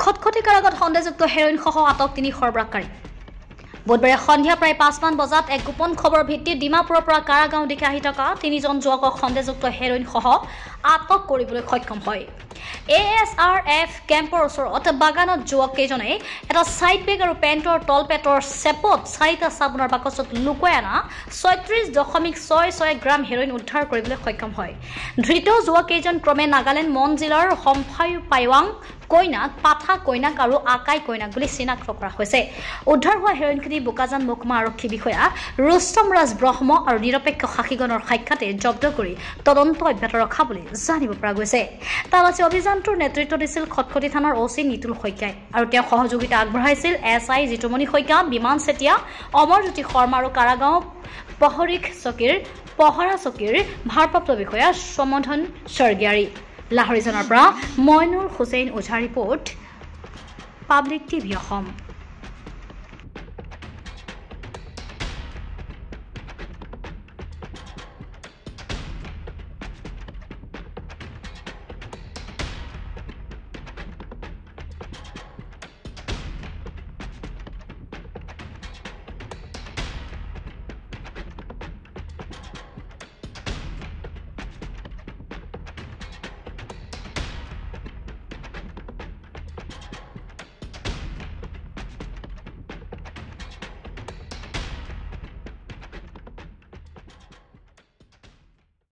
খটখটি কাৰাগাৰত সন্দেহযুক্ত হেৰইন সহ আটক 3 সৰবৰাহকাৰী বুধবাৰে সন্ধিয়া প্ৰায় 5 মান বজাত এক গোপন খবৰ ভিত্তিত ডিমাপুৰৰ পৰা কাৰাগাঁও দিশে আহি থকা 3জন যুৱকক সন্দেহযুক্ত হেৰইন সহ আটক কৰিবলৈ সক্ষম হয় ASRF কেম্পৰ ওচৰত বাগানত যুৱক কেইজনে এটা সাইড বেগ আৰু পেণ্টৰ তলপেটৰ চেপত 4টা চাবোনৰ বাকচত লুকুৱাই আনা 36.66 গ্ৰাম হেৰইন উদ্ধাৰ কৰিবলৈ সক্ষম হয় ধৃত যুৱক কেইজন ক্ৰমে নাগালেণ্ড মন জিলাৰ সম্ফায়ু পাইৱাং কইনাক পাঠা কইনাক আৰু আকাই কইনাক বুলি চিনাক্ত কৰা হৈছে উদ্ধাৰ হোৱা হেৰইনখিনি বোকাজান মহকুমা আৰক্ষী বিষয়া ৰুস্তম ৰাজ ব্ৰহ্ম আৰু নিৰপেক্ষ সাক্ষীগণৰ সাক্ষাতে জব্দ কৰি তদন্ত অব্যাহত ৰখা বুলি জানিব পৰা গৈছে তালাচী অভিযানটোৰ নেতৃত্ব দিছিল খটখটি থানাৰ ওসি নিতুল শইকীয়াই আৰু তেওঁ সহযোগিতা আগবঢ়াইছিল SI জিতুমণি শইকীয়া বিমান চেতিয়া অমৰজ্যোতি শৰ্মা আৰু কাৰাগাঁও পহৰা চকীৰ ভাৰপ্ৰাপ্ত বিষয়া সমধন স্বৰ্গীয়াৰী লাহৰিজনৰ পৰা মইনুল হুছেইন ওঝা ৰিপৰ্ট পাব্লিক টিভি অসম